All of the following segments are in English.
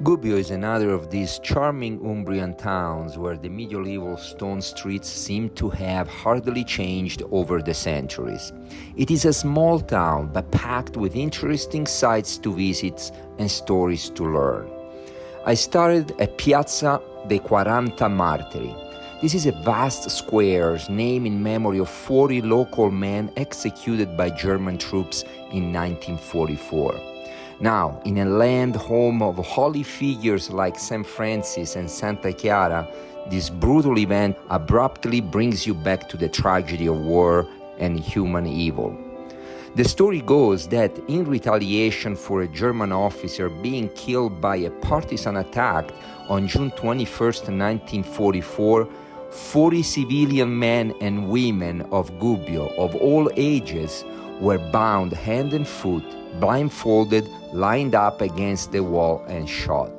Gubbio is another of these charming Umbrian towns where the medieval stone streets seem to have hardly changed over the centuries. It is a small town but packed with interesting sights to visit and stories to learn. I started at Piazza dei 40 Martiri. This is a vast square named in memory of 40 local men executed by German troops in 1944. Now, in a land home of holy figures like St. Francis and Santa Chiara, this brutal event abruptly brings you back to the tragedy of war and human evil. The story goes that in retaliation for a German officer being killed by a partisan attack on June 21, 1944, 40 civilian men and women of Gubbio of all ages were bound hand and foot, blindfolded, lined up against the wall and shot.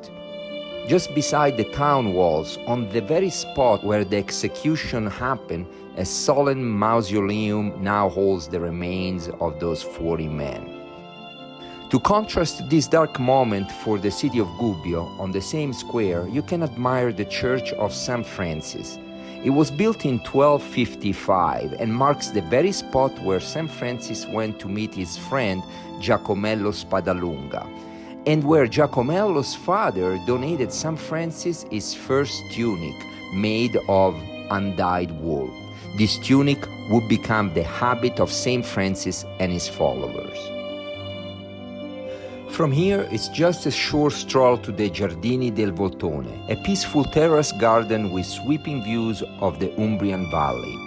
Just beside the town walls, on the very spot where the execution happened, a solemn mausoleum now holds the remains of those 40 men. To contrast this dark moment for the city of Gubbio, on the same square, you can admire the Church of St. Francis. It was built in 1255 and marks the very spot where St. Francis went to meet his friend Giacomello Spadalunga, and where Giacomello's father donated St. Francis his first tunic made of undyed wool. This tunic would become the habit of St. Francis and his followers. From here, it's just a short stroll to the Giardini del Voltone, a peaceful terrace garden with sweeping views of the Umbrian Valley.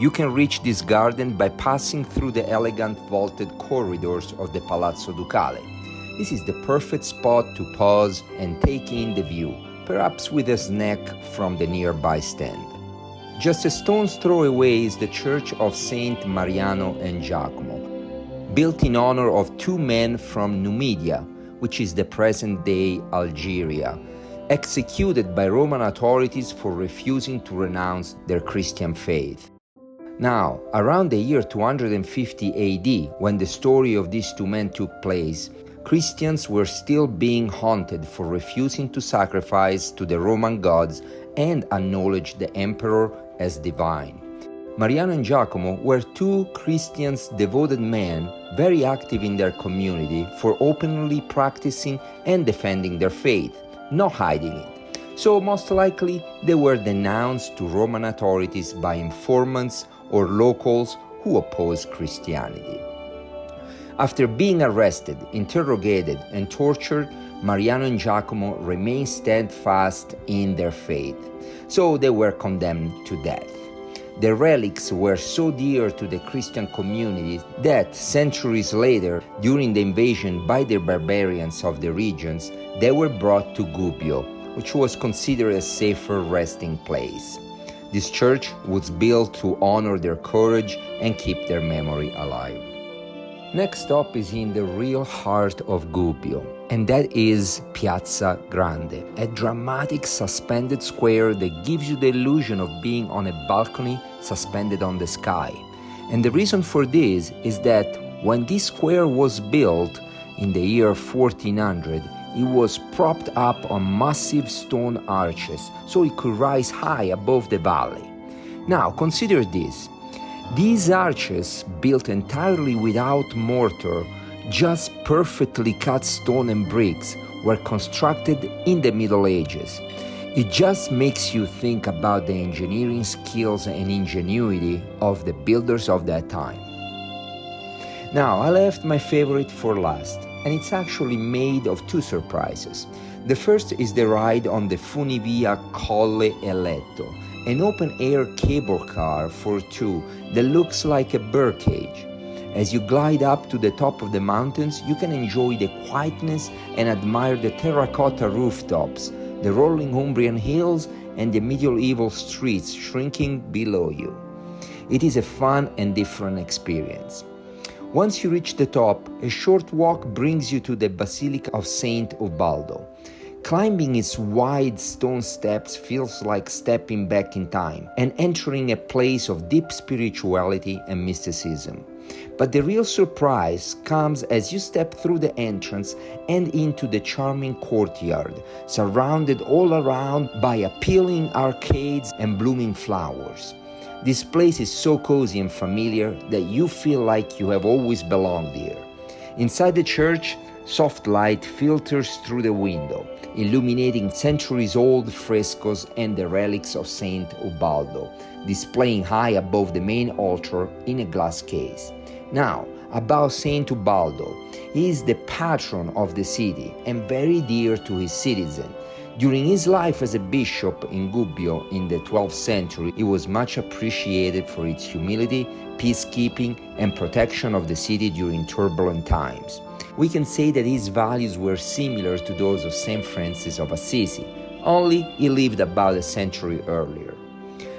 You can reach this garden by passing through the elegant vaulted corridors of the Palazzo Ducale. This is the perfect spot to pause and take in the view, perhaps with a snack from the nearby stand. Just a stone's throw away is the church of Saint Mariano and Giacomo, built in honor of two men from Numidia, which is the present-day Algeria, executed by Roman authorities for refusing to renounce their Christian faith. Now, around the year 250 AD, when the story of these two men took place, Christians were still being haunted for refusing to sacrifice to the Roman gods and acknowledge the emperor as divine. Mariano and Giacomo were two Christians devoted men, very active in their community for openly practicing and defending their faith, not hiding it. So most likely they were denounced to Roman authorities by informants or locals who opposed Christianity. After being arrested, interrogated, and tortured, Mariano and Giacomo remained steadfast in their faith, so they were condemned to death. Their relics were so dear to the Christian community that centuries later, during the invasion by the barbarians of the regions, they were brought to Gubbio, which was considered a safer resting place. This church was built to honor their courage and keep their memory alive. Next stop is in the real heart of Gubbio, and that is Piazza Grande, a dramatic suspended square that gives you the illusion of being on a balcony suspended on the sky. And the reason for this is that when this square was built in the year 1400, it was propped up on massive stone arches so it could rise high above the valley. Now consider this. These arches, built entirely without mortar, just perfectly cut stone and bricks, were constructed in the Middle Ages. It just makes you think about the engineering skills and ingenuity of the builders of that time. Now, I left my favorite for last, and it's actually made of two surprises. The first is the ride on the Funivia Colle Eletto, an open-air cable car for two that looks like a birdcage. As you glide up to the top of the mountains, you can enjoy the quietness and admire the terracotta rooftops, the rolling Umbrian hills, and the medieval streets shrinking below you. It is a fun and different experience. Once you reach the top, a short walk brings you to the Basilica of Saint Ubaldo. Climbing its wide stone steps feels like stepping back in time and entering a place of deep spirituality and mysticism. But the real surprise comes as you step through the entrance and into the charming courtyard, surrounded all around by appealing arcades and blooming flowers. This place is so cozy and familiar that you feel like you have always belonged here. Inside the church, soft light filters through the window, illuminating centuries-old frescoes and the relics of Saint Ubaldo, displaying high above the main altar in a glass case. Now, about Saint Ubaldo. He is the patron of the city and very dear to his citizens. During his life as a bishop in Gubbio in the 12th century, he was much appreciated for its humility, peacekeeping, and protection of the city during turbulent times. We can say that his values were similar to those of Saint Francis of Assisi, only he lived about a century earlier.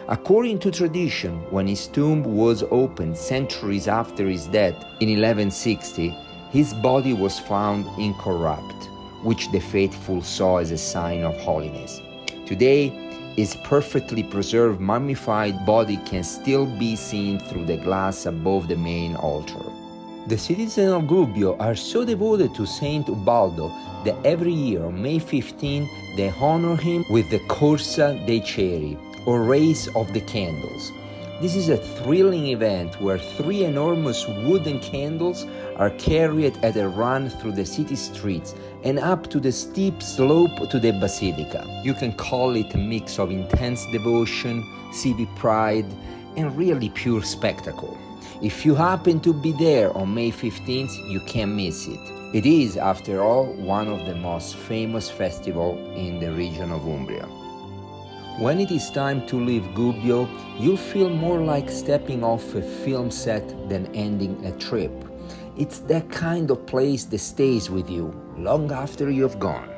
According to tradition, when his tomb was opened centuries after his death in 1160, his body was found incorrupt, which the faithful saw as a sign of holiness. Today, his perfectly preserved mummified body can still be seen through the glass above the main altar. The citizens of Gubbio are so devoted to Saint Ubaldo that every year on May 15 they honor him with the Corsa dei Ceri, or Race of the Candles. This is a thrilling event where 3 enormous wooden candles are carried at a run through the city streets and up to the steep slope to the basilica. You can call it a mix of intense devotion, civic pride, and really pure spectacle. If you happen to be there on May 15th, you can't miss it. It is, after all, one of the most famous festivals in the region of Umbria. When it is time to leave Gubbio, you'll feel more like stepping off a film set than ending a trip. It's that kind of place that stays with you long after you've gone.